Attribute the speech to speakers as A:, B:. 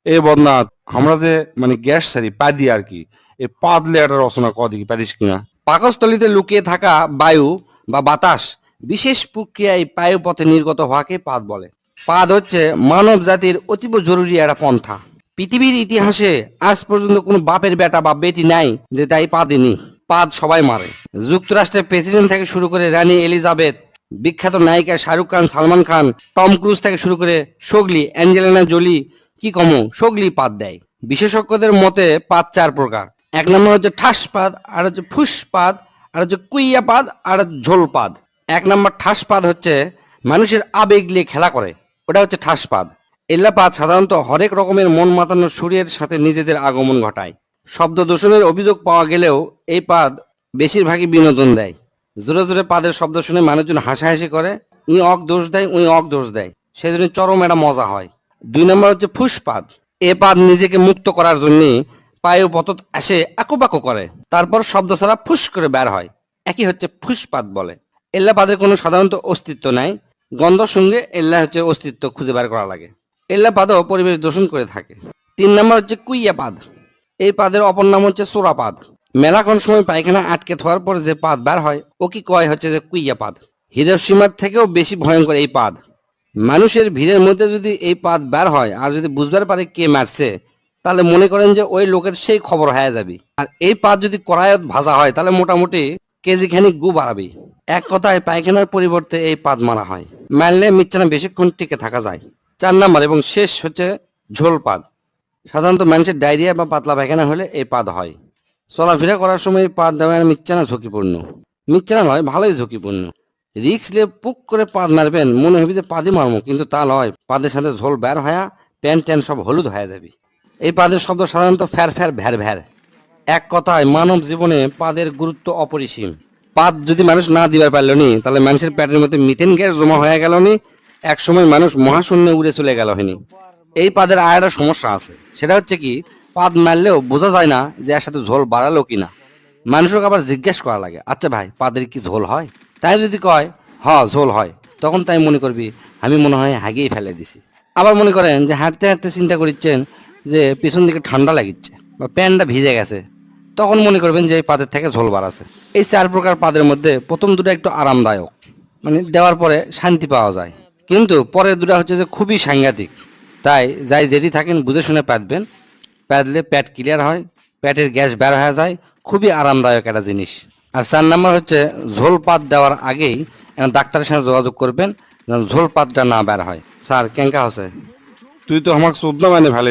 A: এ বদনাথ আমরা যে মানে গ্যাস সারি পা দিয়ে আর কি এ পাদলে একটা রচনা দিকে পারিস কিনা।
B: পাকস্থলীতে লুকিয়ে থাকা বায়ু বা বাতাস বিশেষ প্রক্রিয়ায় বায়ুপথে নির্গত হওয়াকে পাদ বলে। পাদ হচ্ছে মানব জাতির অতীব জরুরি একটা পন্থা। পৃথিবীর ইতিহাসে আজ পর্যন্ত কোনো বাপের বেটা বা বেটি নাই যে তাই পাদেনি। পাদ সবাই মারে। যুক্তরাষ্ট্রের প্রেসিডেন্ট থেকে শুরু করে রানী এলিজাবেথ, বিখ্যাত নায়িকা শাহরুখ খান, সালমান খান, টম ক্রুজ থেকে শুরু করে সোগলি, অ্যাঞ্জেলিনা জোলি, কি কমো সোগলি পাদ দেয়। বিশেষজ্ঞদের মতে পাদ চার প্রকার। এক নম্বর হচ্ছে ঠাস পাদ, আর হচ্ছে ফুস পাদ, আর হচ্ছে কুইয়া পাদ, আর ঝোল পাদ। এক নম্বর ঠাস পাদ হচ্ছে মানুষের আবেগ নিয়ে খেলা করে, ওটা হচ্ছে ঠাস পাদ। এল্লা পাদ সাধারণত হরেক রকমের মন মাতানো সুরের সাথে নিজেদের আগমন ঘটায়। শব্দ দূষণের অভিযোগ পাওয়া গেলেও এই পাদ বেশিরভাগই বিনোদন দেয়। জোরে জোরে পাদের শব্দ শুনে মানুষজন হাসাহাসি করে, ই অক দোষ দেয়, উই অক দোষ দেয়, সেজন্য চরম একটা মজা হয়। দুই নম্বর হচ্ছে ফুসপাদ। এ পাদ নিজেকে মুক্ত করার জন্য পায়ু পতত আসে আকুপাকু করে, তারপর শব্দ ছাড়া ফুস করে বের হয়, একই হচ্ছে ফুসপাদ বলে। এল্লা পাদের কোনো সাধারণত অস্তিত্ব নাই, গন্ধ সঙ্গে এল্লা হচ্ছে অস্তিত্ব খুঁজে বের করা লাগে। এল্লা পাদও পরিবেশ দূষণ করে থাকে। তিন নম্বর হচ্ছে কুইয়া পাদ। এই পাদের অপর নাম হচ্ছে সোরাপাদ। মেলাক্ষণ সময় পায়খানা আটকে থাকার পর যে পাদ বের হয় ও কি কয় হচ্ছে যে কুইয়া পাদ। হিরোশিমার থেকেও বেশি ভয়ঙ্কর এই পাদ। মানুষের ভিড়ের মধ্যে যদি এই পাদ বের হয় আর যদি বুঝবার পারে কে মারছে, তাহলে মনে করেন যে ওই লোকের সেই খবর হয়ে যাবে। আর এই পাদ যদি কড়াইত ভাজা হয় তাহলে মোটামুটি কেজি খানিক গু বাড়াবে। এক কথায় পায়খানার পরিবর্তে এই পাদ মারা হয়। মারলে মিচ্ছানা বেশিক্ষণ টিকে থাকা যায়। চার নাম্বার এবং শেষ হচ্ছে ঝোল পাদ। সাধারণত মানুষের ডায়রিয়া বা পাতলা পায়খানা হলে এই পাদ হয়। চলাফেরা করার সময় পাদ দেওয়া মিচ্ছানা ঝুঁকিপূর্ণ। মিচ্ছানা নয়, ভালোই ঝুঁকিপূর্ণ। রিক্স নিয়ে পুক করে পাদ মারবেন, মনে হবে যে পাদই মারমো, কিন্তু তা নয়। পাদের সাথে ঝোল বের হয়ে প্যান্ট ট্যান্ট সব হলুদ হয়ে যাবে। এই পাদের শব্দ সাধারণত ফ্যার ফ্যার ভ্যার ভ্যার। এক কথায় মানব জীবনে পাদের গুরুত্ব অপরিসীম। পাদ যদি মানুষ না দিবার পারল নি, তাহলে মানুষের পেটের মধ্যে মিথেন গ্যাস জমা হয়ে গেল নি, এক সময় মানুষ মহাশূন্যে উড়ে চলে গেল হয়নি। এই পাদের আর একটা সমস্যা আছে, সেটা হচ্ছে কি পাদ মারলেও বোঝা যায় না যে এর সাথে ঝোল বাড়ালো কিনা। মানুষকে আবার জিজ্ঞেস করা লাগে, আচ্ছা ভাই পাদের কি ঝোল হয়? তাই যদি কয় হ ঝোল হয়, তখন তাই মনে করবি আমি মনে হয় হাগিয়ে ফেলে দিছি। আবার মনে করেন যে হাঁটতে হাঁটতে চিন্তা করছেন যে পিছন দিকে ঠান্ডা লাগিচ্ছে বা প্যান্টটা ভিজে গেছে, তখন মনে করবেন যে এই পাদের থেকে ঝোল বাড়াছে। এই চার প্রকার পাদের মধ্যে প্রথম দুটো একটু আরামদায়ক, মানে দেওয়ার পরে শান্তি পাওয়া যায়, কিন্তু পরের দুটো হচ্ছে যে খুবই সাংঘাতিক। তাই যাই যেটি থাকেন বুঝে শুনে পাতবেন। পাতলে পেট ক্লিয়ার হয়, পেটের গ্যাস বের হয়ে যায়, খুবই আরামদায়ক একটা জিনিস। আর চার নাম্বার হচ্ছে ঝোল পাত দেওয়ার আগেই ডাক্তারের সাথে যোগাযোগ করবেন যেন ঝোল পাতটা না বের হয়। স্যার কেঙ্কা হচ্ছে?
A: তুই তো আমাকে চোদ্দ মানে ভালো